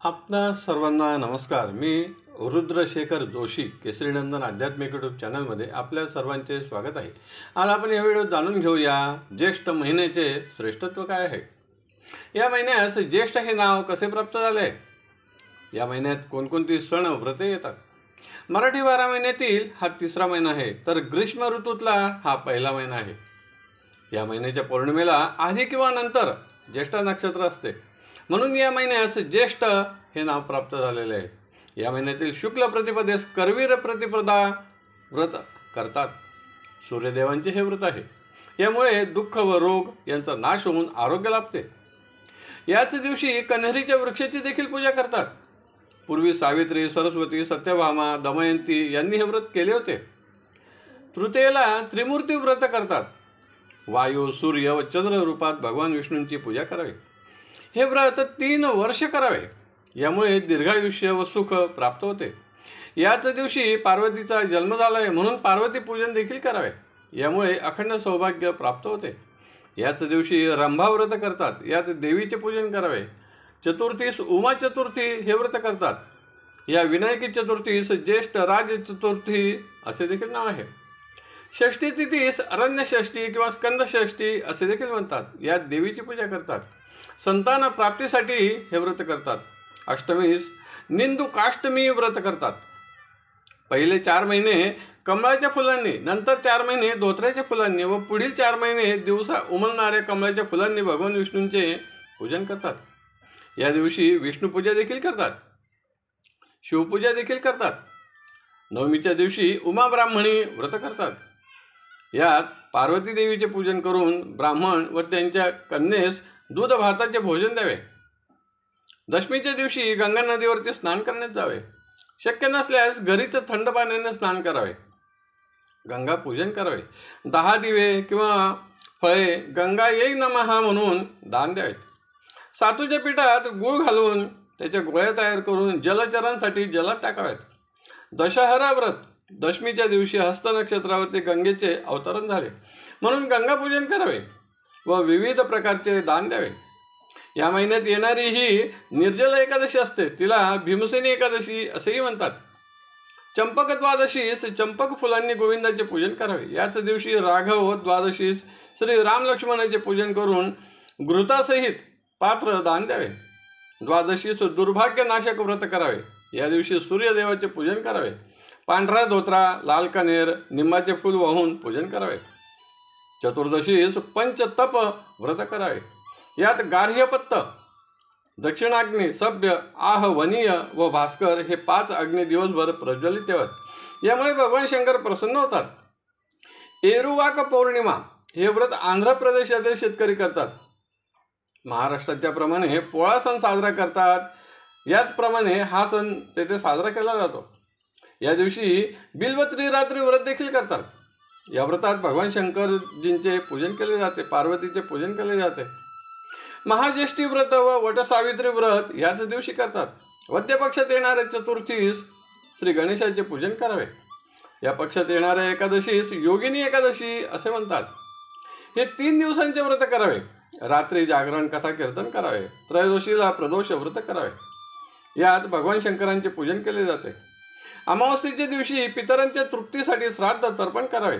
आपणा सर्वांना नमस्कार। मी रुद्रशेखर जोशी केसरीनंदन आध्यात्मिक यूट्यूब चॅनलमध्ये आपल्या सर्वांचे स्वागत आहे। आज आपण या व्हिडिओत जाणून घेऊया ज्येष्ठ महिन्याचे श्रेष्ठत्व काय आहे। या महिन्यास ज्येष्ठ हे नाव कसे प्राप्त झाले, या महिन्यात कोणकोणती सण व्रते येतात। मराठी 12 महिन्यातील हा तिसरा महिना आहे, तर ग्रीष्म ऋतूतला हा पहिला महिना आहे। या महिन्याच्या पौर्णिमेला आधी किंवा नंतर ज्येष्ठ नक्षत्र असते, म्हणून या महिन्यास ज्येष्ठ हे नाव प्राप्त झालेले आहे। या महिन्यातील शुक्ल प्रतिपदेस करवीर प्रतिपदा व्रत करतात। सूर्यदेवांचे हे व्रत आहे। यामुळे दुःख व रोग यांचा नाश होऊन आरोग्य लाभते। याच दिवशी कन्हेरीच्या वृक्षाची देखील पूजा करतात। पूर्वी सावित्री, सरस्वती, सत्यभामा, दमयंती यांनी हे व्रत केले होते। तृतीयेला त्रिमूर्ती व्रत करतात। वायू, सूर्य व चंद्र रूपात भगवान विष्णूंची पूजा करावी। हे व्रत 3 वर्ष करावे, यामुळे दीर्घायुष्य व सुख प्राप्त होते। याच दिवशी पार्वतीचा जन्म झाला आहे, म्हणून पार्वती पूजन देखील करावे, यामुळे अखंड सौभाग्य प्राप्त होते। याच दिवशी रंभा व्रत करतात, यात देवीचे पूजन करावे। चतुर्थीस उमा चतुर्थी हे व्रत करतात। या विनायकी चतुर्थीस ज्येष्ठ राज चतुर्थी असे देखील नाव आहे। षष्ठी तिथीस अरण्य षष्ठी किंवा स्कंद षष्ठी असे देखील म्हणतात। यात देवीची पूजा करतात। संतान प्राप्तीसाठी हे व्रत करतात। अष्टमीस निंदुकाष्टमी व्रत करतात। पहिले 4 महिने कमळाच्या फुलांनी, नंतर 4 महिने धोत्र्याच्या फुलांनी व पुढील 4 महिने दिवसा उमलणाऱ्या कमळाच्या फुलांनी भगवान विष्णूंचे पूजन करतात। या दिवशी विष्णुपूजा देखील करतात, शिवपूजा देखील करतात। नवमीच्या दिवशी उमा ब्राह्मणी व्रत करतात। यात पार्वती देवीचे पूजन करून ब्राह्मण व त्यांच्या कन्येस दूध भाताचे भोजन द्यावे। दशमीच्या दिवशी गंगा नदीवरती स्नान करण्यात जावे। शक्य नसल्यास घरीच थंड पाण्याने स्नान करावे, गंगा पूजन करावे। 10 दिवे किंवा फळे गंगा येई नमः म्हणून दान द्यावेत। सातूच्या पिठात गूळ घालून त्याच्या गोळ्या तयार करून जलचरांसाठी जलात टाकाव्यात। दशहरा व्रत, दशमीच्या दिवशी हस्त नक्षत्रावरती गंगेचे अवतरण झाले, म्हणून गंगा पूजन करावे व विविध प्रकारचे दान द्यावे। या महिन्यात येणारी ही निर्जला एकादशी असते, तिला भीमसेनी एकादशी असेही म्हणतात। चंपक द्वादशीस चंपक फुलांनी गोविंदाचे पूजन करावे। याच दिवशी राघव द्वादशीस श्री राम लक्ष्मणाचे पूजन करून घृतासहित पात्र दान द्यावे। द्वादशीस दुर्भाग्य नाशक व्रत करावे। या दिवशी सूर्यदेवाचे पूजन करावे। पांढरा धोत्रा, लाल कनेर, निंबाचे फूल वाहून पूजन करावे। चतुर्दशीस पंचतप व्रत करावे। यात गार्हपत्य, दक्षिणाग्नी, सभ्य, आह, वनीय व भास्कर हे 5 अग्नी दिवसभर प्रज्वलित ठेवत। यामुळे भगवान शंकर प्रसन्न होतात। एरुवाक पौर्णिमा हे व्रत आंध्र प्रदेशातील शेतकरी करतात। महाराष्ट्राच्या प्रमाणे पोळा सण साजरा करतात, याचप्रमाणे हा सण तेथे साजरा केला जातो। या दिवशी बिल्व त्रिरात्री व्रत देखील करतात। या व्रतात भगवान शंकरजींचे पूजन केले जाते, पार्वतीचे पूजन केले जाते। महाज्येष्ठी व्रत व वटसावित्री व्रत याच दिवशी करतात। वद्य पक्षात येणाऱ्या चतुर्थीस श्री गणेशाचे पूजन करावे। या पक्षात येणाऱ्या एकादशीस योगिनी एकादशी असे म्हणतात। हे 3 दिवसांचे व्रत करावे। रात्री जागरण, कथा, कीर्तन करावे। त्रयोदशीला प्रदोष व्रत करावे। यात भगवान शंकरांचे पूजन केले जाते। अमावस्येच्या दिवशी पितरांच्या तृप्तीसाठी श्राद्ध तर्पण करावे।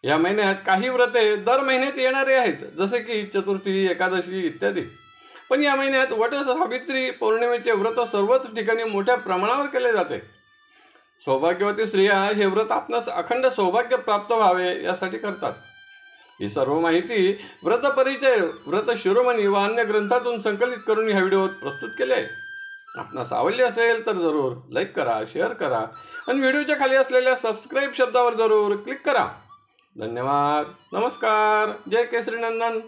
या महिन्यात काही व्रते दर महिन्यात येणारे आहेत, जसे की चतुर्थी, एकादशी इत्यादी। पण या महिन्यात वट सावित्री पौर्णिमेचे व्रत सर्वच ठिकाणी मोठ्या प्रमाणावर केले जाते। सौभाग्यवती स्त्रिया हे व्रत आपणास अखंड सौभाग्य प्राप्त व्हावे यासाठी करतात। ही सर्व माहिती व्रत परिचय, व्रत शिरोमणी व अन्य ग्रंथातून संकलित करून ह्या व्हिडिओत प्रस्तुत केले आहे। आपणास आवडले असेल तर जरूर लाईक करा, शेअर करा आणि व्हिडिओच्या खाली असलेल्या सबस्क्राईब शब्दावर जरूर क्लिक करा। धन्यवाद। नमस्कार। जय केसरीनंदन।